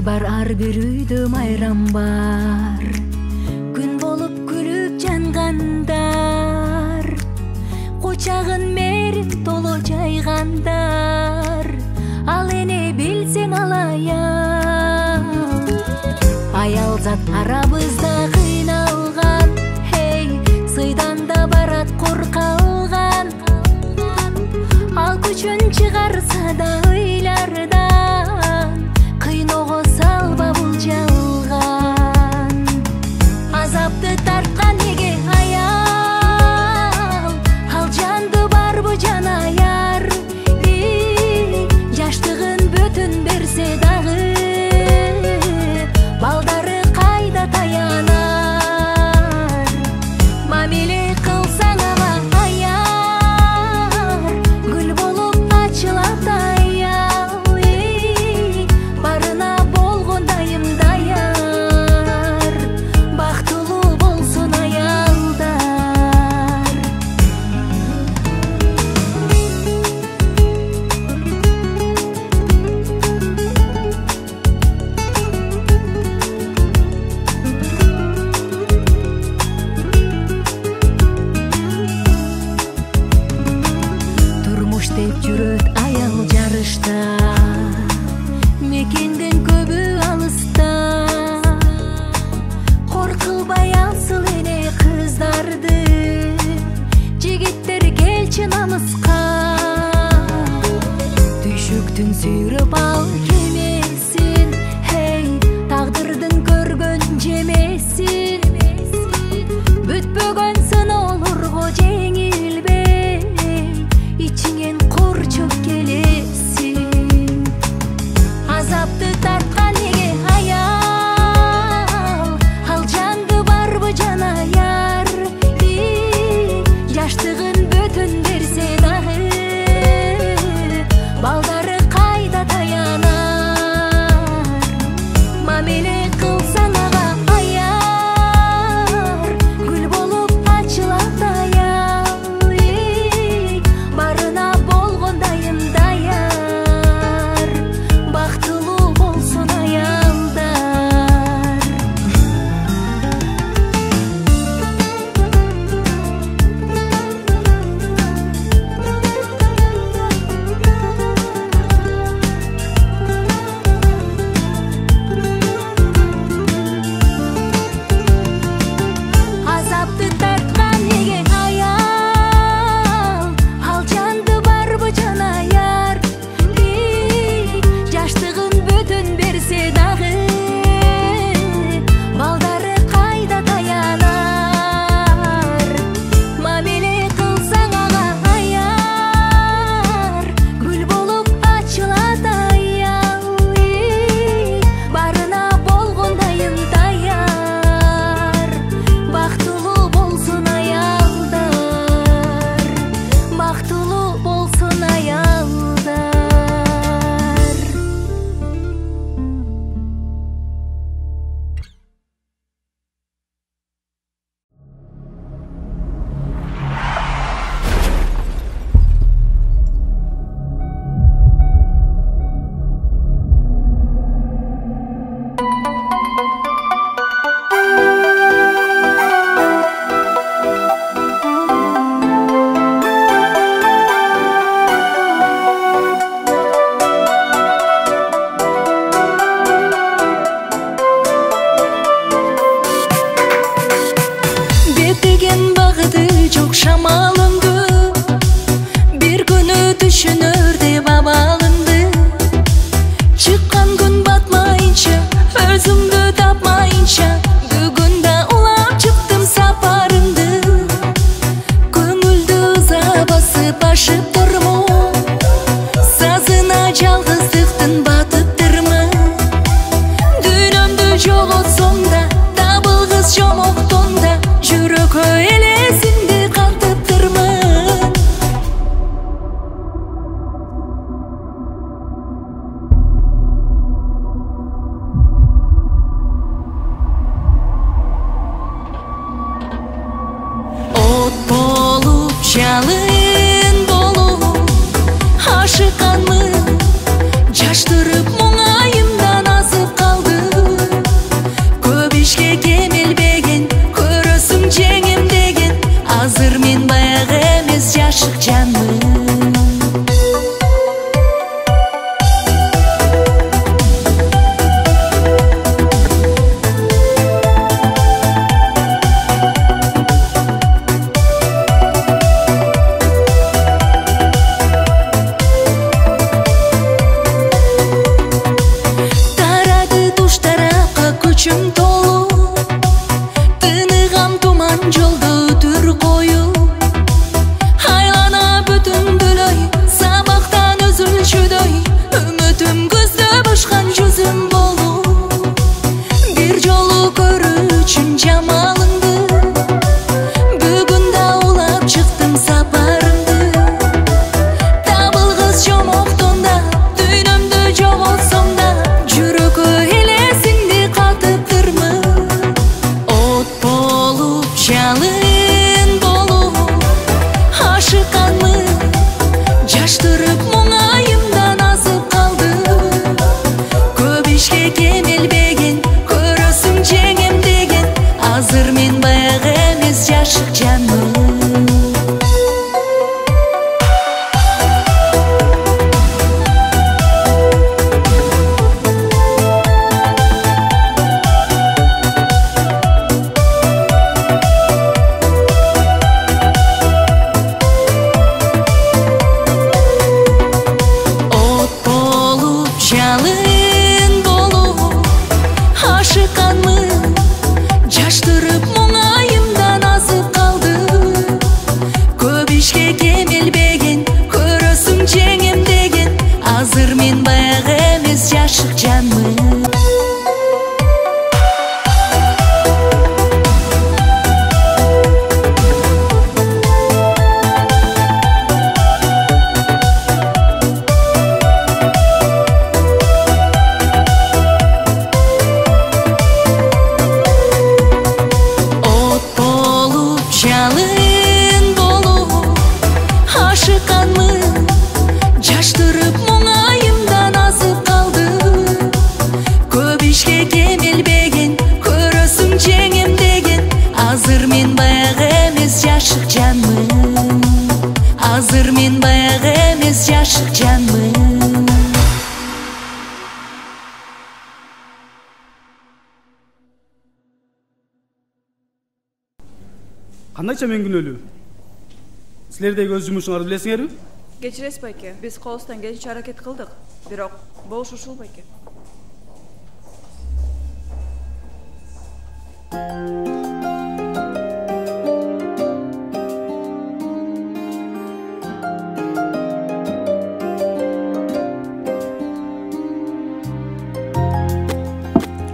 бар ар бир үйдө майрам бар. Күн болуп күлүп жангандар, кучагын мерим толо жайгандар. Ал эне билсең алаяк, аял зат арабызда кыйналган. Хей, сыйдан да барат коркалган. Ал күчүн чыгарса да ыйлардан, кыйноого салба бул жалган. Азапты тарткан неге аял, ал жанды барбы жан аяр. Жаштыгын бөтүн берсе дагы, балдары кайда таянар. Мамиле кылсаң ага аяр, гүл болуп ачылат аял. Барына болгон дайым даяр, бактылуу болсун аялдар. Турмуш деп жүрөт аял жарышта, мекенден көбү алыста. Коркулбай алсыл эне кыздарды, жигиттер келчи намыска. Түшүктүн сүйрөп ал кемесин, хей, тагдырдын көргөн жемесин. Бүтпөгөн сыноолорго жеңилбей, ичиңен кур чөп келесин. Азапты тарткан неге аял, ал жанды барбы жан аяр. Жаштыгын бөтүн берсе дагы, балдары кайда таянар. Мамиле кылсаң ага аяр, гүл болуп ачылат аял. Барына болгон дайым даяр, бактылуу болсун аялдар. Азапты тарткан неге аял, ал жанды барбы жан аяр. Жаштыгын бөтүн берсе дагы, балдары кайда таянар. Мамиле кылсаң ага аяр, гүл болуп ачылат аял. Барына болгон дайым даяр, бактылуу болсун аялдар. Бактылуу болсун аялдар. Беттеген багыты жок шамалымды, бир күнү түшүнөр деп абалымды. Чыккан күн батмайынча, өзүмдү тапмайынча, бүгүн да улап чыктым сапарымды. Көңүлдү ыза басып ашып турму, сазына жалгыздыктын батыптырмы. Дүйнөмдү жоготсом да, табылгыс жомоктон да, жүрөккө элесиңди кантыптырмын. От болуп жалын болуп ашыкканмын, жаштырып мұңайымдан азып қалдым. жалын болуп ашыкканмын, жаштырып мұңайымдан азып қалды. Көп ишке кемелбеген, көрөсүң жеңем деген, азыр мен баягы эмес жашык жанмын. Азыр мен баягы эмес жашык жанмын. Кандайча мен күнөөлүү? Силердеги өз жумушуңарды билесиңерби? Кечиресиз байке, биз колубуздан келишинче аракет кылдык, бирок болуш ушул байке.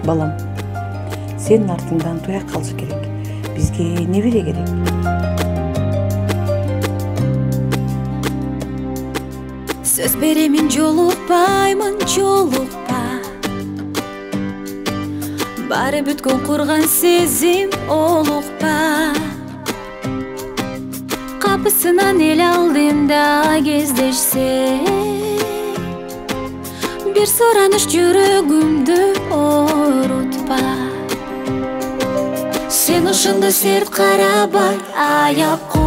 Балам, сенин артыңдан туяк калышы керек. Бизге небере керек? Сөз беремин, жолукпаймын, жолукпа. Бары бүткөн курган сезим олукпа. Капысынан эл алдымда кездешсе, бир сураныш жүрөгүмдү орутпа. Сен ошондо серт карабай аяп кой,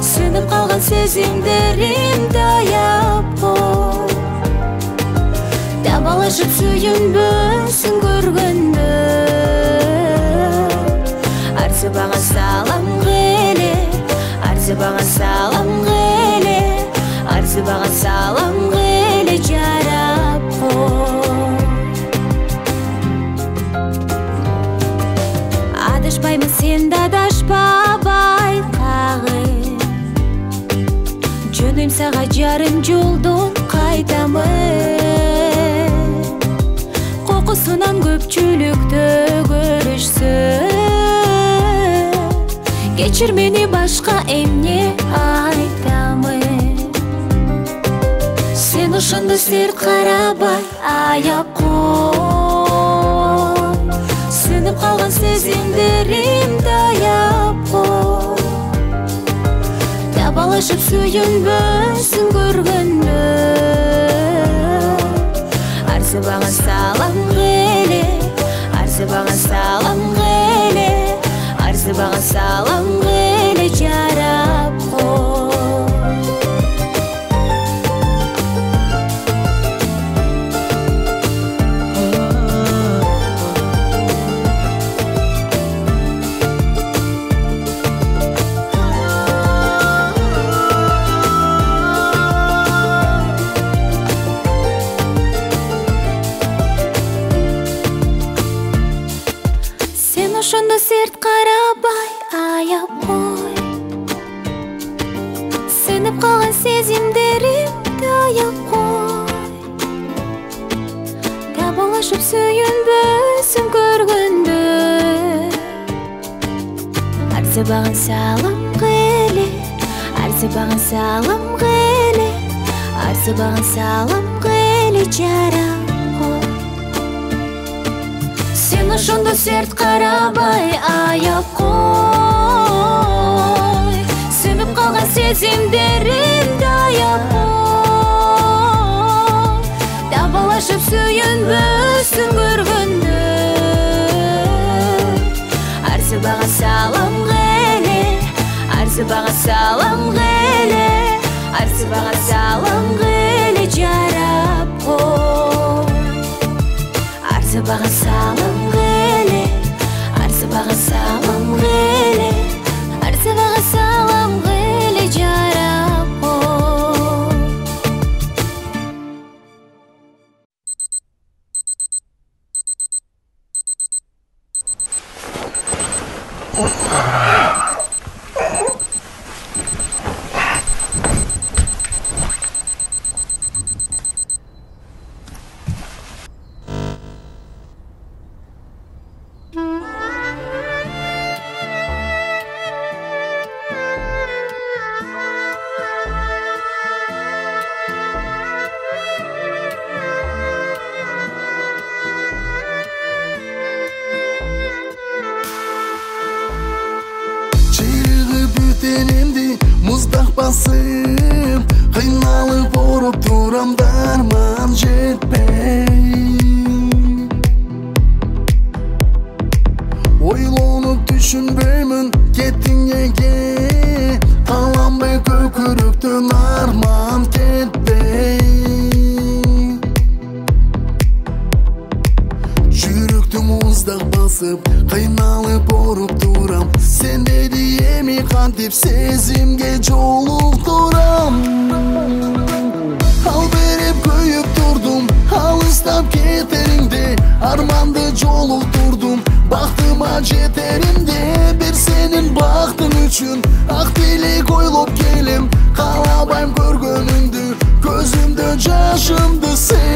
сөнүп калган сезимдеримди аяп кой. Табалашып сүйүнбөсүн көргөндө, арзыбага салам келе, арзыбага салам келе, арзыбага салам келе жарап кой. Адашпаймын, сен да адашпа байкагы, жөнүм сага жарым жолдон кайтамын. Кокусунан көпчүлүктө көрүшсө, кечир мени, башка эмне айтамын. Сен ошондо серт карабай аяп кой, сөнүп калган сезимдеримди аяп кой. Табалашып сүйүнбөсүн көргөндө, арзыбага салам келе, арзыбага салам келе, арзыбага салам келе жарап кой. Ошондо серт карабай аяп кой, сөнүп калган сезимдеримди аяп кой. Табалашып сүйүнбөсүн көргөндө, арзыбаган салам келе, арзыбаган салам келе, арзыбаган салам келе жарап кой. Сен ошондо серт карабай аяп кой, сөнүп калган сезимдеримди аяп кой. Табалашып сүйүнбөсүн көргөндө, арзыбага салам келе, арзыбага салам келе, арзыбага салам келе жарап кой. Арзыбага салам келе, арзыбага салам келе, арзыбага салам келе жарап кой. Tenimdi muzdak basıp kıynalıp orup duram darman jetpey oylanıp düşünbeymin kettin ege kalan be kökürüktün arman ketpey жүректі мұздақ басып қиналып ұрып тұрам сенде диеми қантип сезімге жолықтырам ал беріп көйіп тұрдым алыстап кетеріңде арманды жолықтырдым бақтыма жетерімде бір сенің бақтың үшін ақ тілек ойлап келем қалабайм көргөніңді көзімді жашымды сен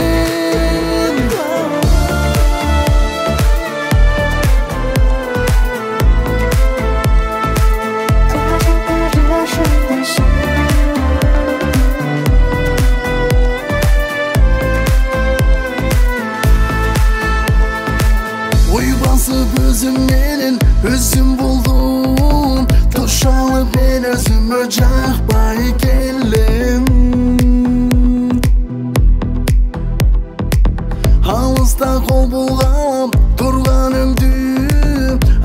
Özüm menен özüm buldum Tuşalıp ben özümü жақпай келем Алыста қол бұлғалам тұрғанымды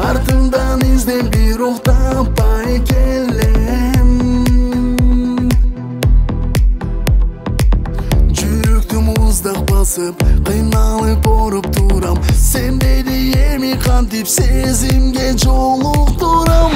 Артымдан іздеп бір таппай келем Жүректі мұздақ басып қиналып ұрып тұрам Сенде диеми қантип сезімге жолықтырам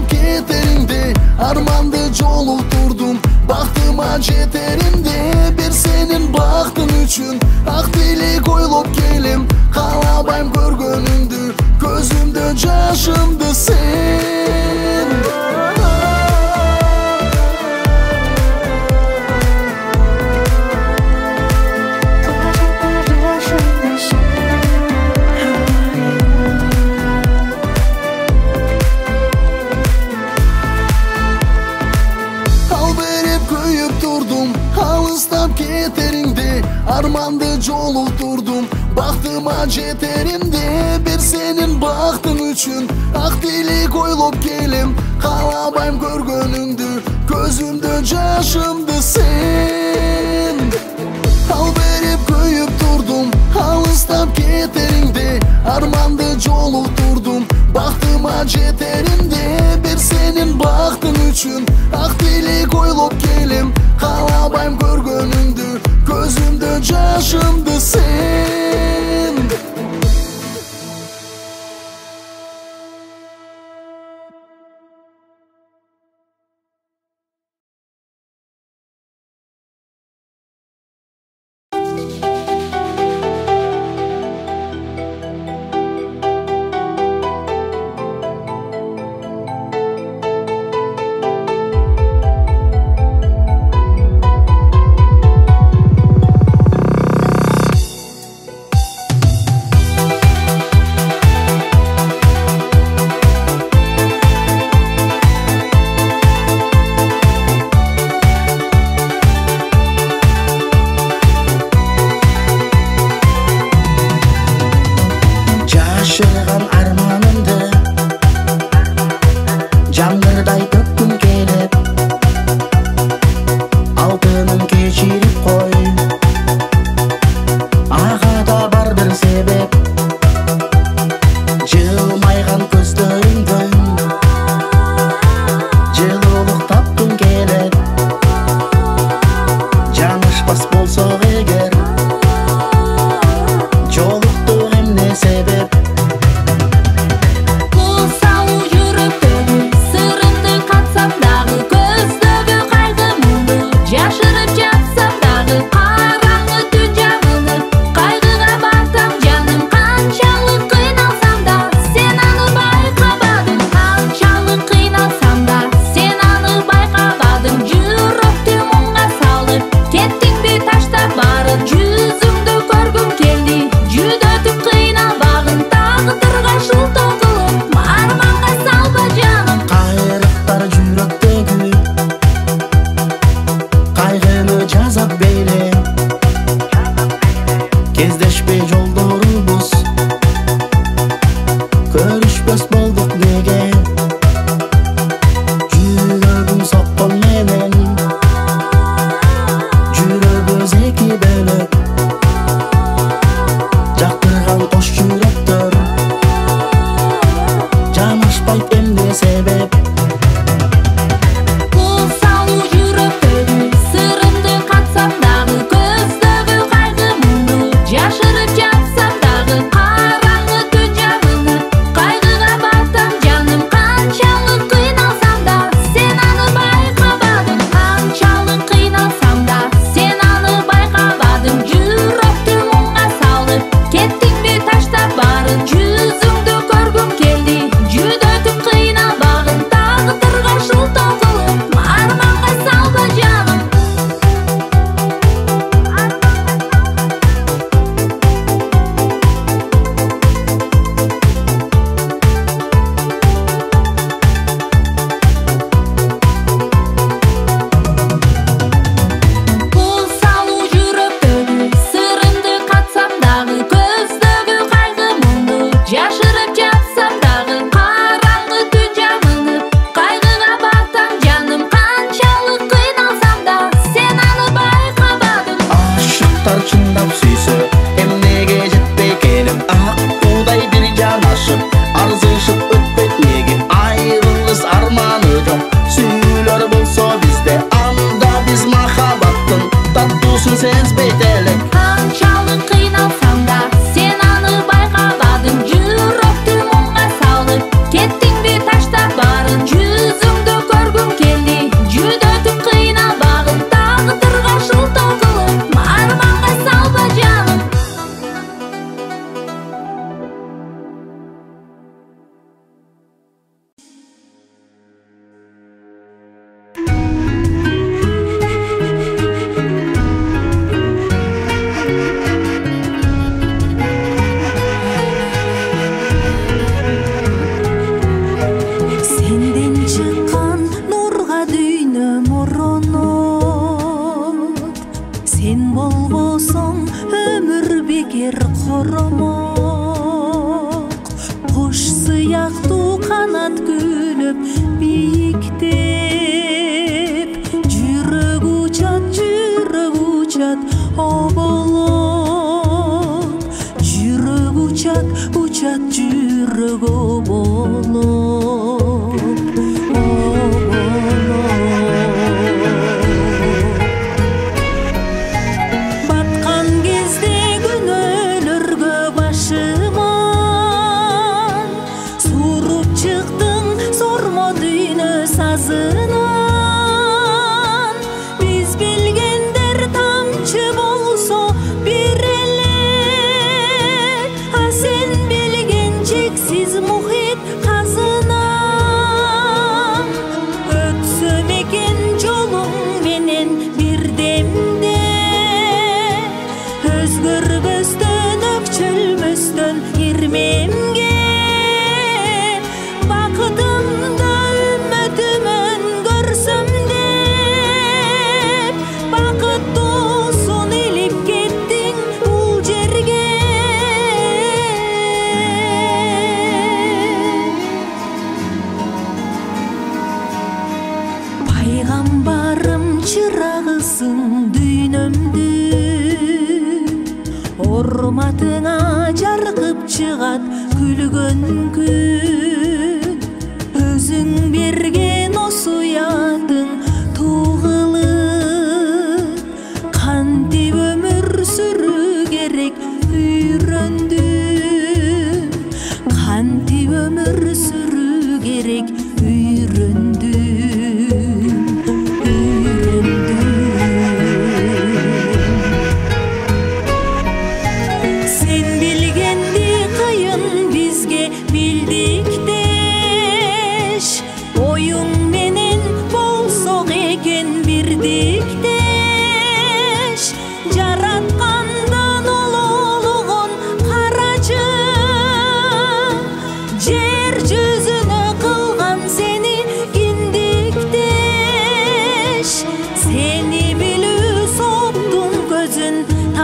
Кетеріңде арманды жолықтырдым бақтыма жетерімде бір сенің бақтың үшін ақ тілек ойлап келем қалабайм көргөніңді көзімді жашымды сен Алыстап кетеріңде арманды жолықтырдым бақтыма жетерімде бір сенің бақтың үшін ақ тілек ойлап келем қалабайм көргөніңді көзімді жашымды сен ал беріп көйіп тұрдым алыстап кетеріңде арманды жолықтырдым бақтыма жетерімде бір сенің бақтың үшін ақ тілек ойлап келем қалабайм көргөніңді көзімді жашымды сен Көрүшпөс болдук неге жүрөгүм соккон менен жүрөгүбүз эки бөлөк жактырган кош жүрөктөр жанашпайт эмне себеп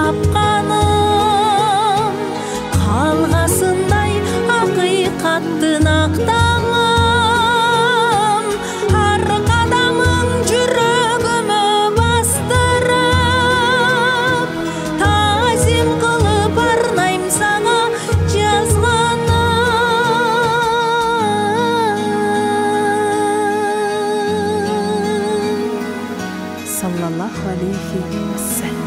тапқаным қалғасындай ақиқат аттын ақтаңым, ар қадамың жүрегіме бастырып, тазим қылып арнайым саңа жазғаным. Саллаллаху алейхи вассалам.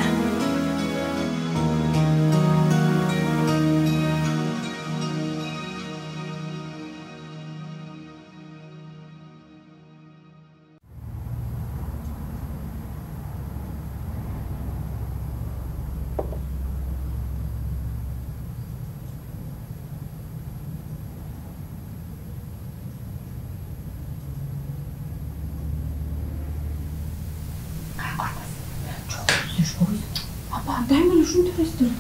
Апа, дай мен үшін түрестір.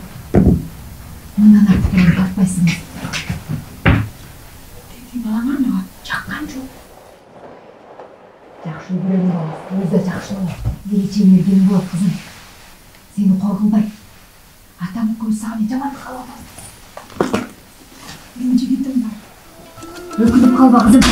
Мұнан артықырын тартпайсыңыз. Дейтін балаңа маған жаққан жоқ. Жақшылы біреудің баласы, өзі жақшылы бар. Ерекше мерген болады қызым. Сені қорғынбай. Атам көз саған жамандық қалып отыр. Менің жігітім бар. Өкініп қалба қызым.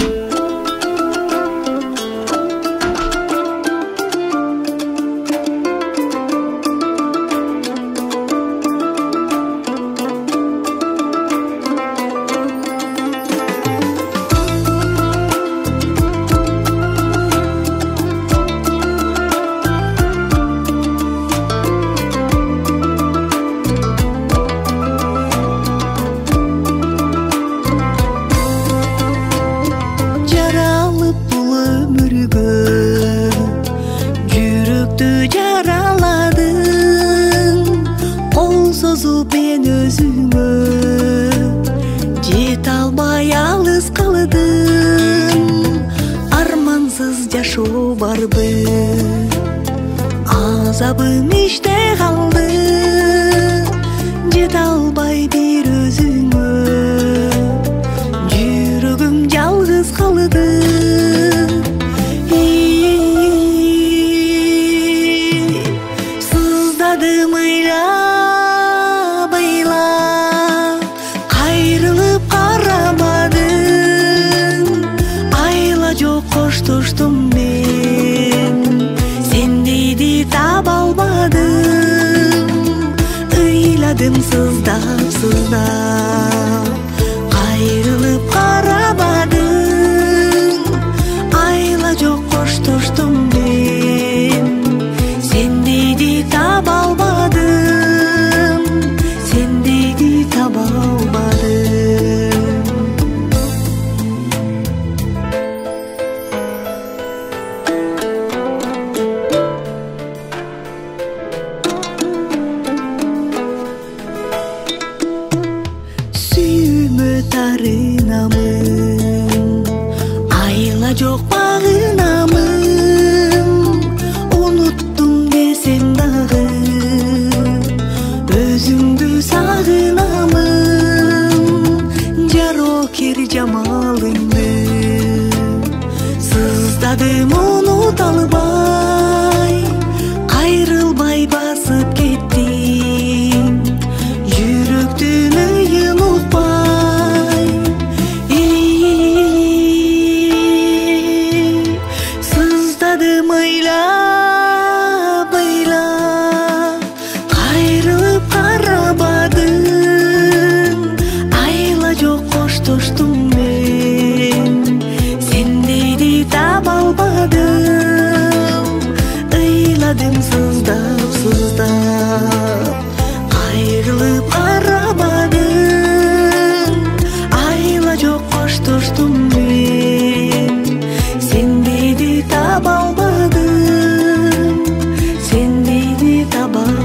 Azabım işte kaldı, jet albay bir özüme, yüreğim yalnız kaldı. Sızladım ıyla bayla, kayrılıp karamadım, ayla çok koştuştum ben. Tabi almadım, ıyladım sızdap sızdap, ayrılıp karamadım, ayla çok koştuştum ben. Sen dedi tabi almadım, sen dedi tabi almadım. Ayla çok bağınamın, unuttum desem dağı, özümdü sağınamın, jarokir camalındı. Sızdadım unutalbay, kayrılbay basıp kettim, yürektün ıyın uqbay. Sızdadım ıyla bayla, kayrılıp karamadım, ayla çok koştuştum ben. Sen dedi tabi almadım, ıyladım sızdap sızdap, ayrılıp karamadım, ayla çok koştuştum ben. Sen dedi tabi almadım, sen dedi tabi almadım.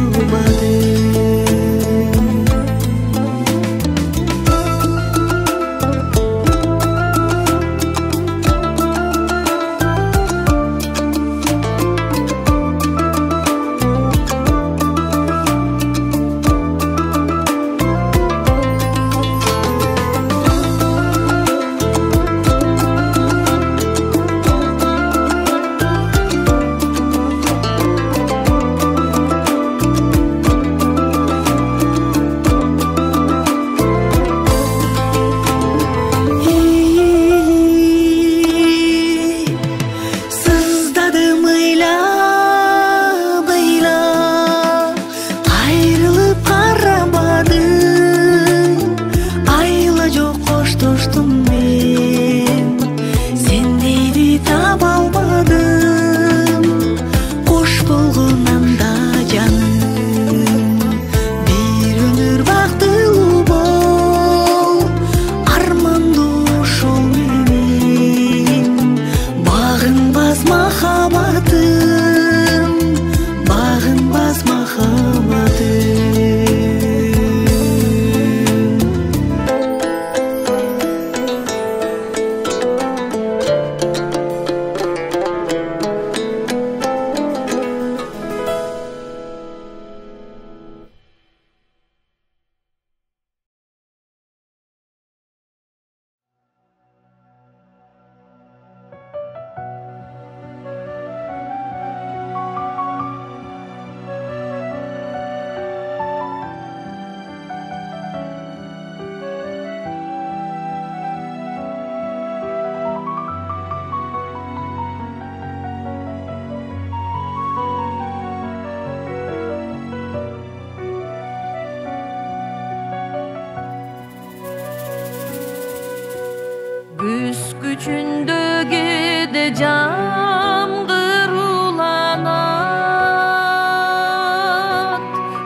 күчүндө кээде жамгыр уланат,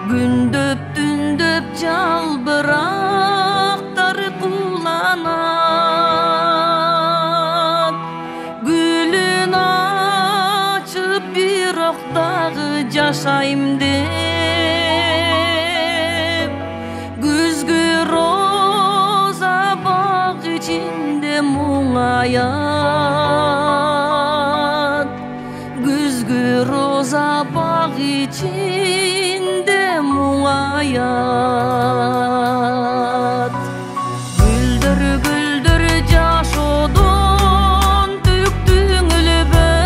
күндөп түндөп жалбырактар куланат, гүлүн ачып бирок дагы жашайм деп, күзгү роза бак ичинде муңаят, күзгү роза бак ичинде муңаят. Гүлдөр гүлдөр жашоодон түктүң өлбөй,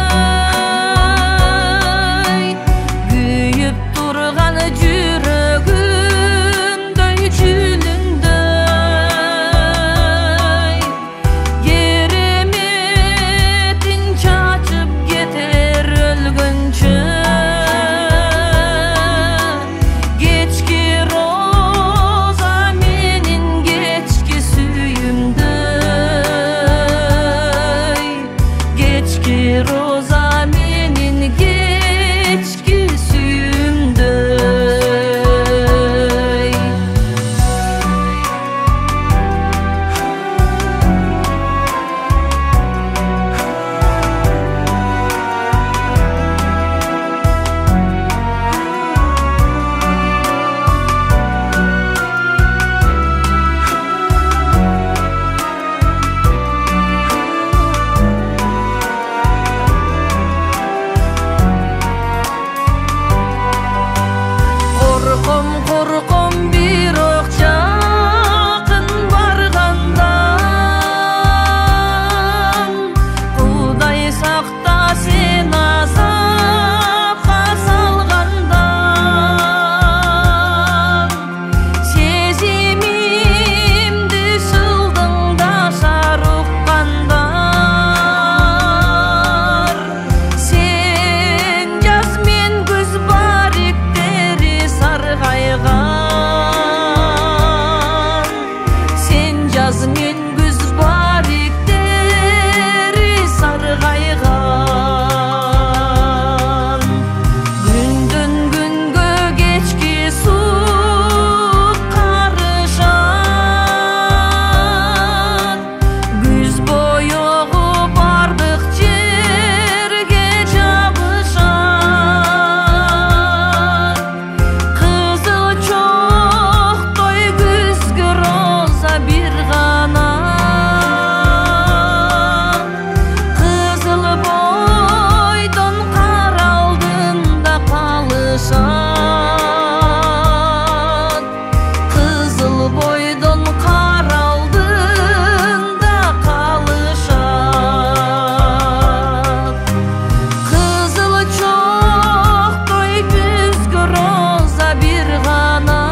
күйүп турган жүрөгүмдөй чүлүндөй, кереметин чачып кетер өлгөнчө, кечки роза менин кечки сүйүмдөй, кечки роза менин кечки сүйүмдөй. Корком бирок жакын баргандан, Кудай сакта сен азапка салгандан, сезимимди шылдыңдашар уккандар, сен жаз мен күз бариктери саргайган, сен жаз мен күз бариктери саргайган. Күндөн күнгө кечки суук карышат, күз боёгу бардык жерге жабышат, кызыл чоктой күзгү роза бир гана, кызыл бойдон кар алдында калышат, кызыл бойдон кар алдында калышат, кызыл чоктой күзгү роза бир гана,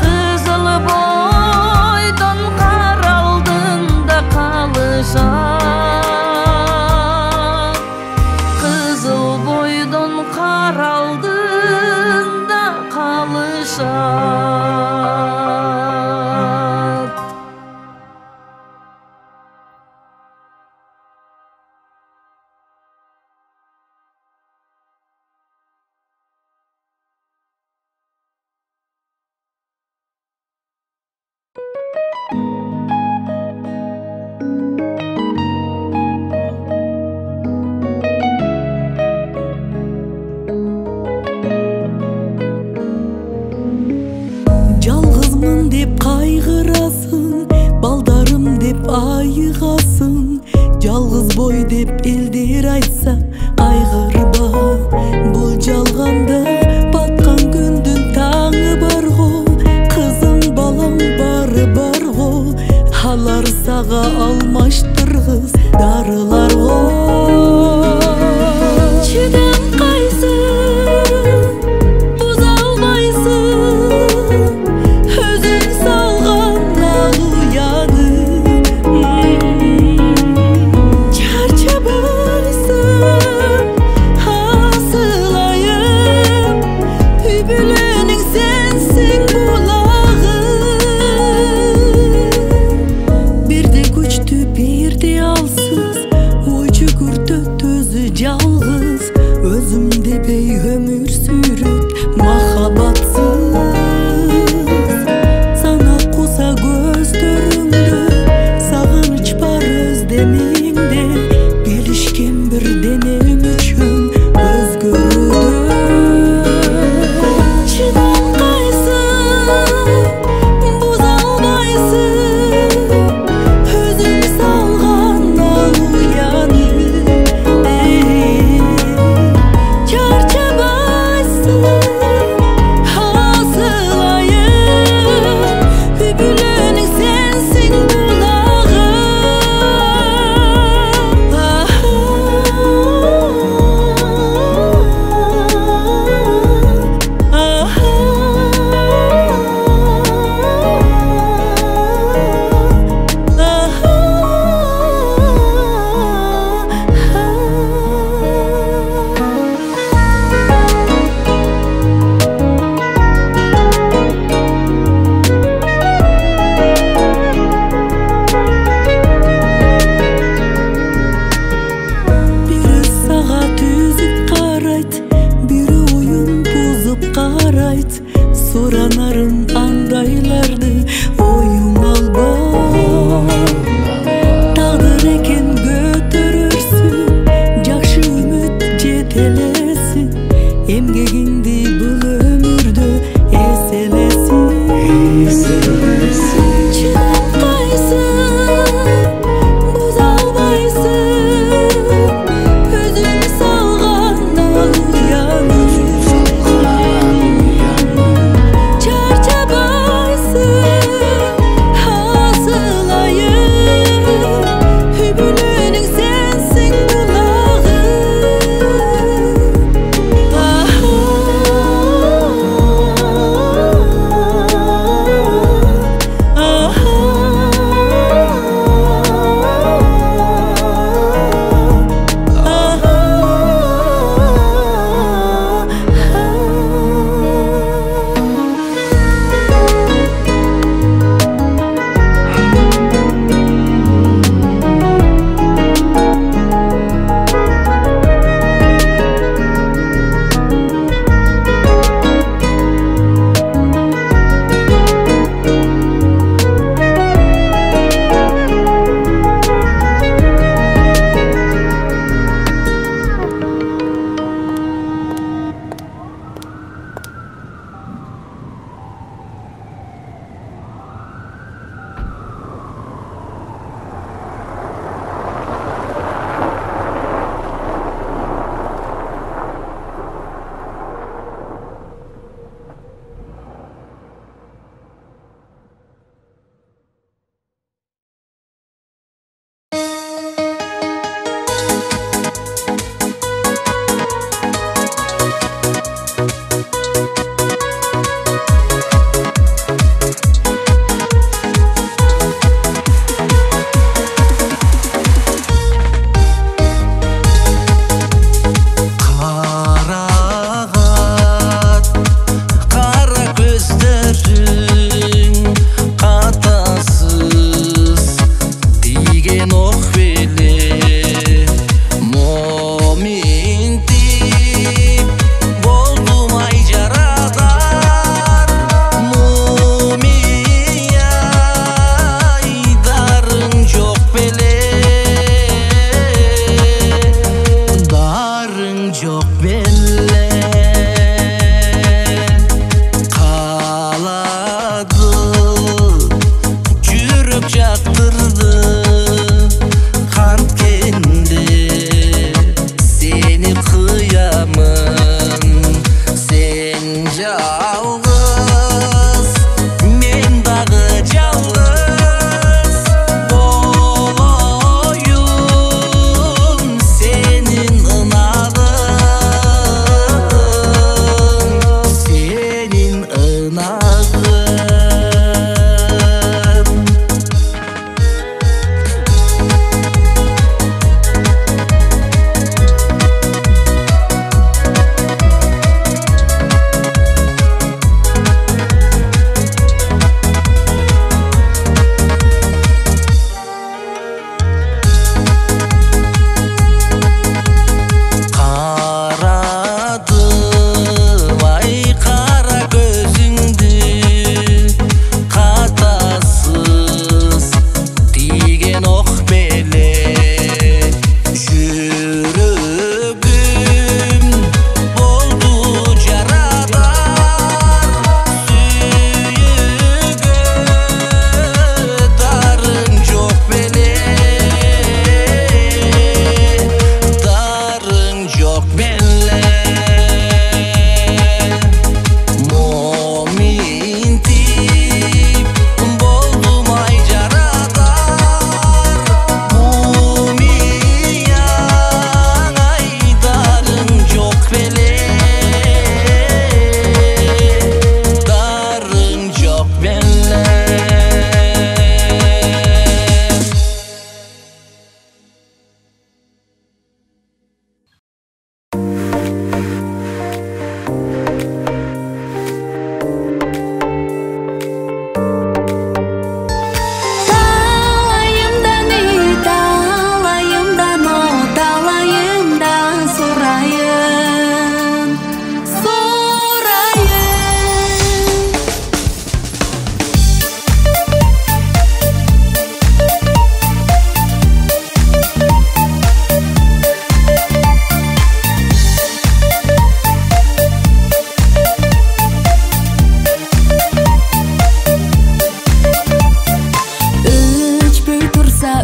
кызыл бойдон кар алдында калышат, кызыл бойдон кар алдында калышат. Жалгызмын деп кайгырасың, балдарым деп айыгасың, жалгыз бой деп элдер айтса кайгырба, бул жалганда баткан күндүн таңы барго, кызым балам бары барго, алар сага алмаштыргыз дарыларго. Чыдам кайсы буза албайсың, өзүң салган ал уяны, чарчабайсың асыл айым, үй бүлөнүң сенсиң булагы,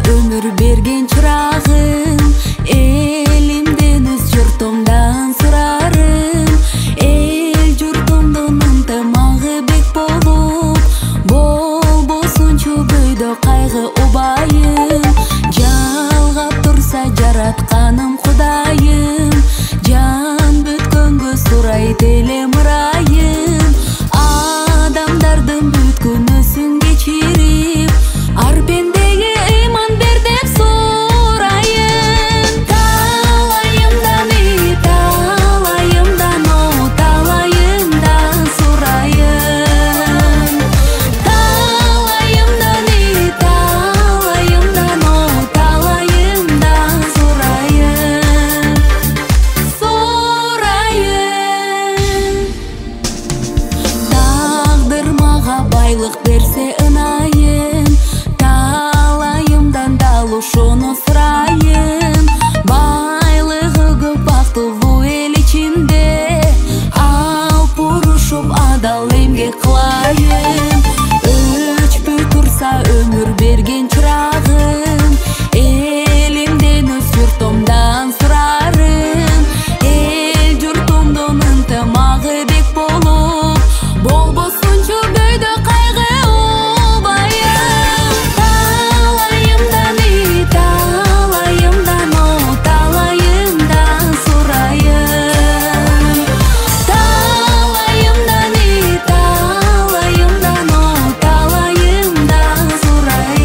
ömür bergen çırağım, elimden öz jurtumdan surarım. El jurtumdan ынтымағы бек болуп, болбосунчу бөйдө кайгы убайым. Жалгап турса жаратканым Кудайым, жан бүткөнгө сурайт элем ырайым. Адамдардын бүт күнөөсүн кечирип, ар пендеге ыйман бер деп сурайым. Талайымдан талайымдан талайымдан сурайым. Талайымдан талайымдан талайымдан сурайым. Тагдыр мага байлык берсе ынайым, талайымдан дал ошону сурайым. Байлыгы көп бактылуу эл ичинде, алып урушуп адал эмгек кылайым. Өчпөй турса өмүр берген чырагым, элимден өз журтумдан сурарым. Эл журтумдун ынтымагы бек болуп, болбосунчу бөйдө кайгы убайым. Талайымдан талайымдан талайымдан сурайым. Талайымдан талайымдан талайымдан сурайым.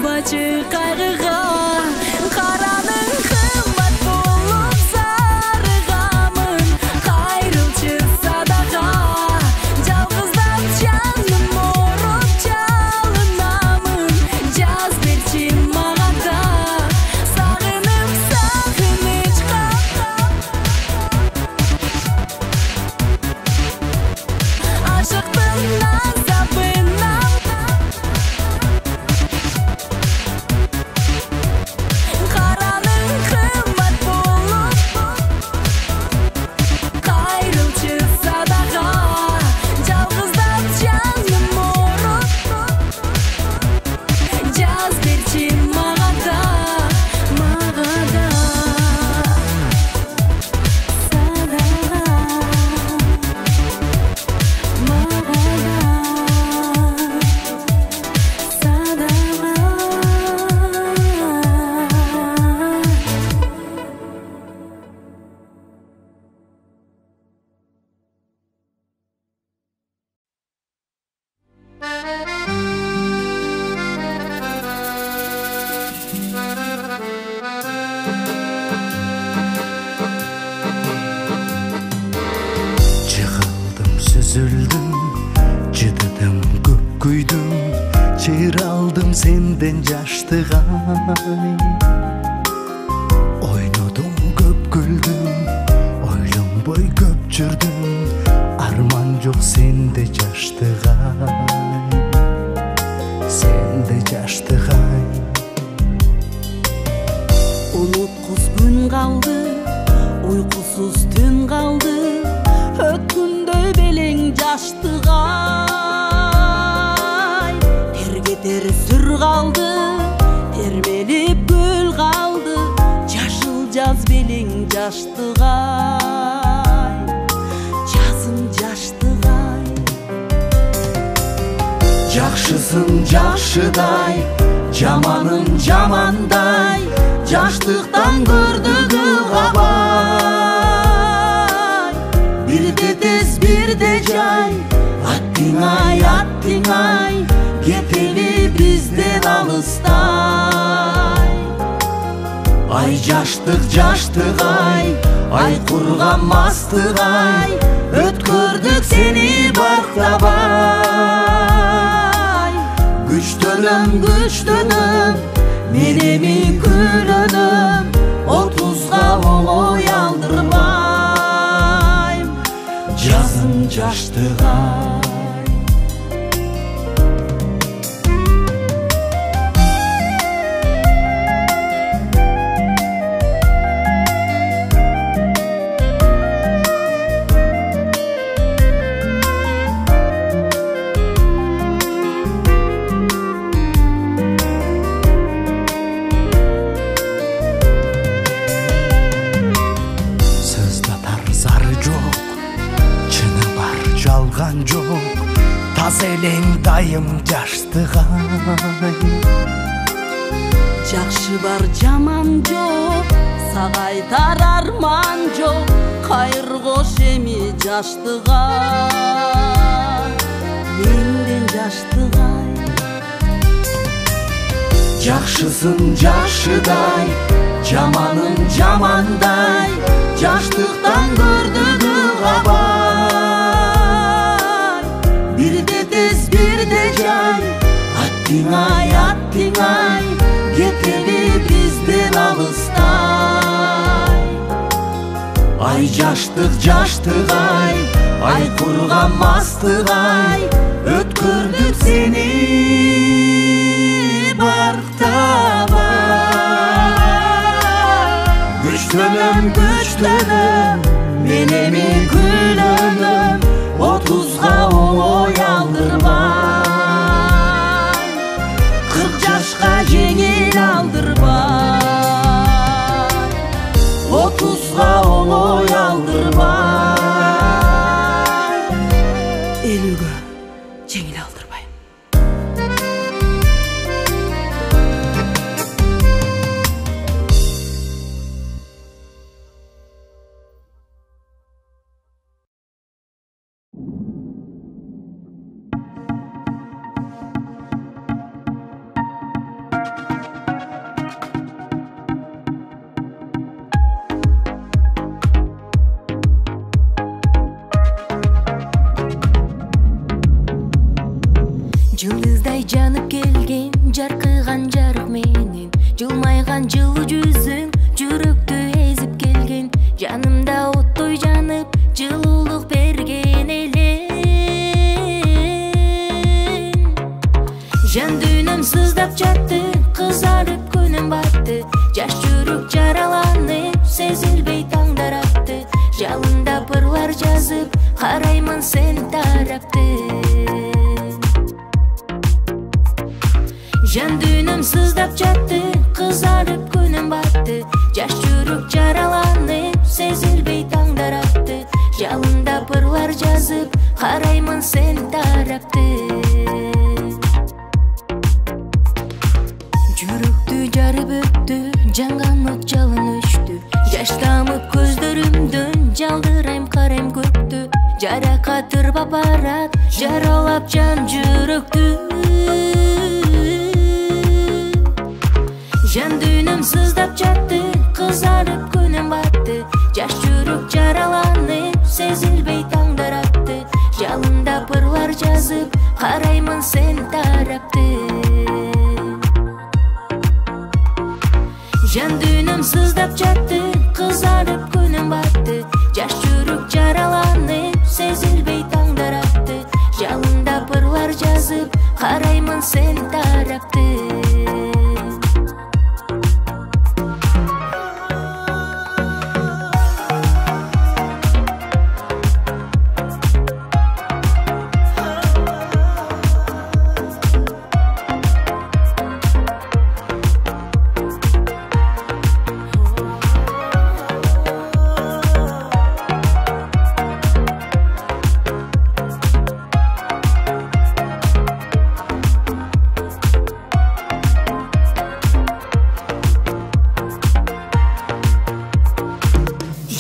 арбачы кайгыга караның кымбат болуп сарыгамын кайрылчы садага жалгыздап жаным ороп жалынамын жаз берчи мага да сагынып сагынычка ашыктын азабынан караның кымбат болуп кайрылчы садага жалгыздап жаным ороп жаз берчи мага да садага Жығылдым, сүзүлдүм, жыдыдым, көп күйдүм, чыйыр алдым сенден жаштыгай. Ойнодум, көп күлдүм, ойлонбой көп жүрдүм, арман жок сенде жаштыгай. Сенде жаштыгай. Unutkuz gün kaldı, uykusuz tün kaldı. Ötkünдөй белең жаштыгай. Тергетер сүр kaldı, термелип гүл kaldı. Жашыл жаз белең жаштыгай. Жазым жаштыгай. Жакшысын жакшыдай, жаманын жамандай, жаштыктан көрдүгү кабай. Бирде тез бирде жай, аттиңай, кетели бизден алыстай. Ай жаштык жаштыгай, ай курган мастыгай, өткөрдүк сени бактабай. Güçtönüm, menemi különüm, 30'ga oloy aldırmayım, жазым жаштыгай. Жалган жок, таза элең дайым жаштыгай. Жакшы бар жаман жок, сага айтар арман жок, кайыр кош эми жаштыгай. Менден жаштыгай. Жакшысын жакшыдай, жаманын жамандай, жаштыктан көрдүгү кабай. Бирде тез бирде жай, аттиңай, кетели бизден алыстай. Ай жаштык жаштыгай, ай курган мастыгай, өткөрдүк сени бактабай. Güçtönüm, menemi különüm, 30'ga oloy aldırmay, 40 yaşka jеңил aldırmay, 30'ga oloy aldırmay, 50'ge жеңил алдырбайм. Жылдыздай жанып келген жаркыган жарык менен жылмайган жылуу жүзүң жүрөктү эзип келген жанымда оттой жанып жылуулук берген элең жан дүйнөм сыздап жатты кызарып күнүм батты жаш жүрөк жараланып сезилбей таңдар атты жалында пырлар жазып караймын сен тарапты жан дүйнөм сыздап жатты кызарып күнүм батты жаш жүрөк жараланып сезилбей таңдар атты жалында пырлар жазып караймын сен тарапты жүрөктү жарып өттү жанган от жалын өчтү жаш тамып көздөрүмдөн жалдырайм карайм көктү жаракат ырбап барат жаралап жан жүрөктү жан дүйнөм сыздап жатты кызарып күнүм батты жаш жүрөк жараланып сезилбей таңдар атты жалында пырлар жазып караймын сен тарапты жан дүйнөм сыздап жатты кызарып күнүм батты жаш жүрөк жараланып сезилбей таңдар атты жалында пырлар жазып караймын сен тарапты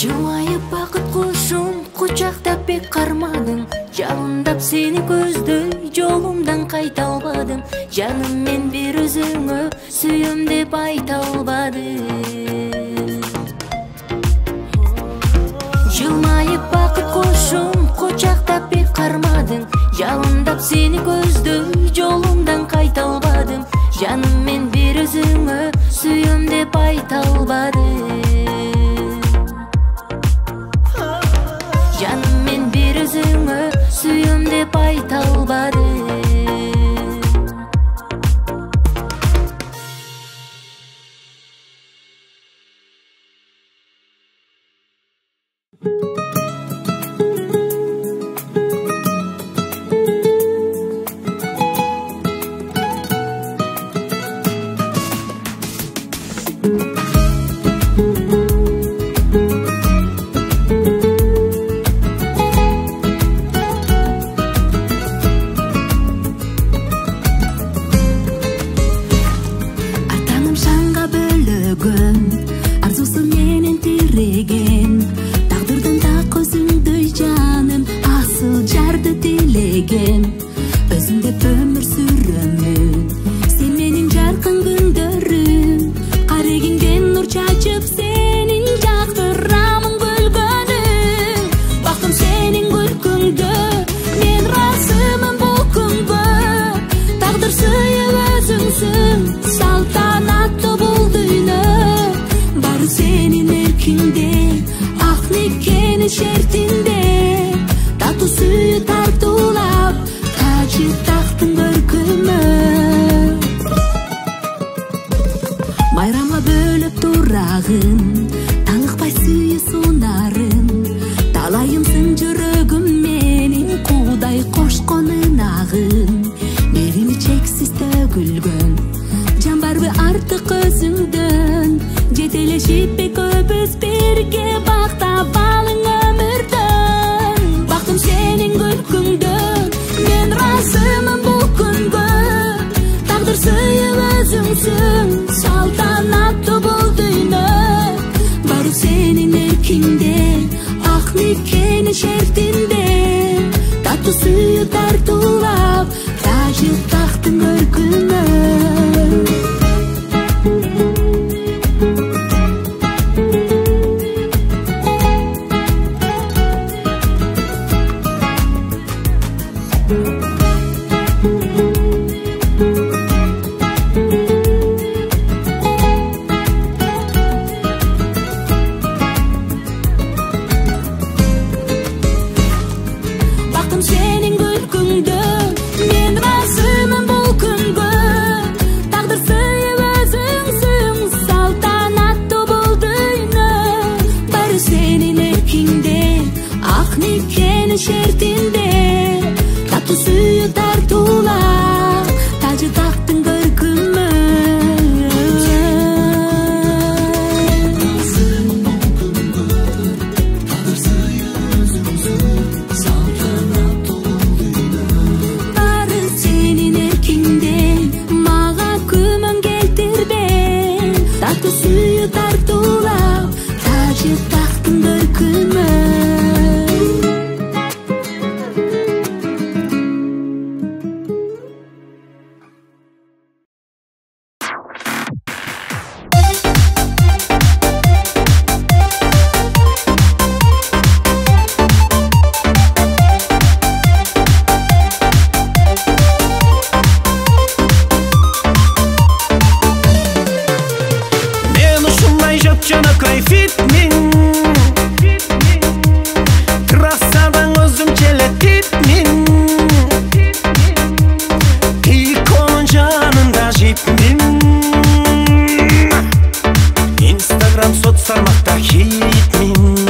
Жылайып бақыт құшым құшақтап бек қармадың жалындап сені көздөй жолумдан қайта албадым жаным мен бір өзіңі сүйем деп айта албадым жылмайып бақыт құшым құшақтап бек қармадың жалындап сені көздөй жолумдан қайта албадым жаным мен бір өзіңі сүйем деп айта албадым жаным мен бір өзіңі сүйем деп айта албадым fitmin Trassadan özümçele tipmin İlk canında jipmin Instagram sotsarmakta hitmin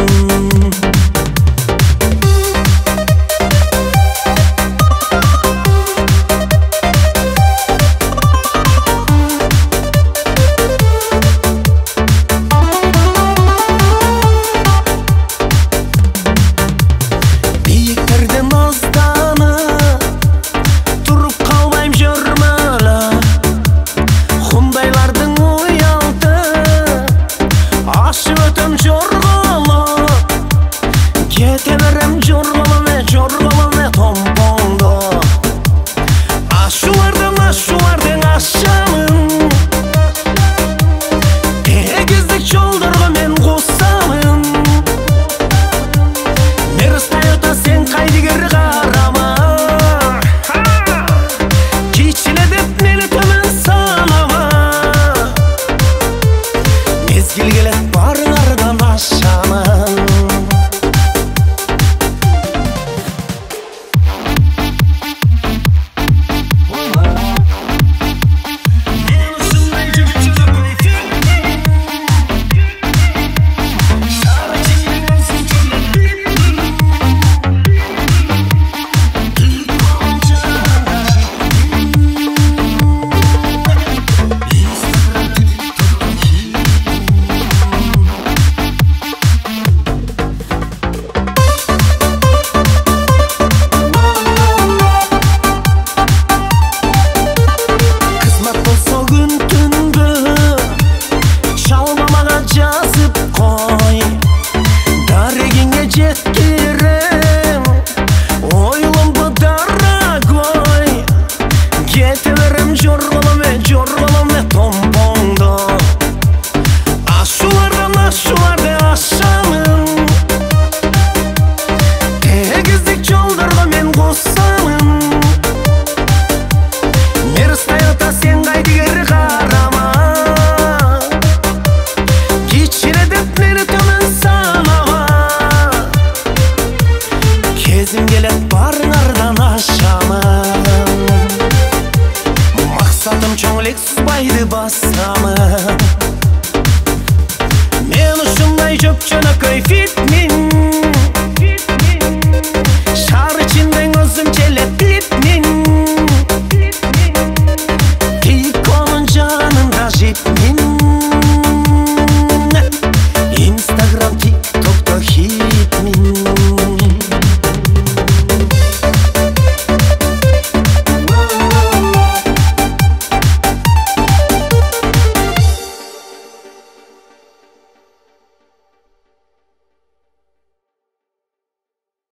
Sen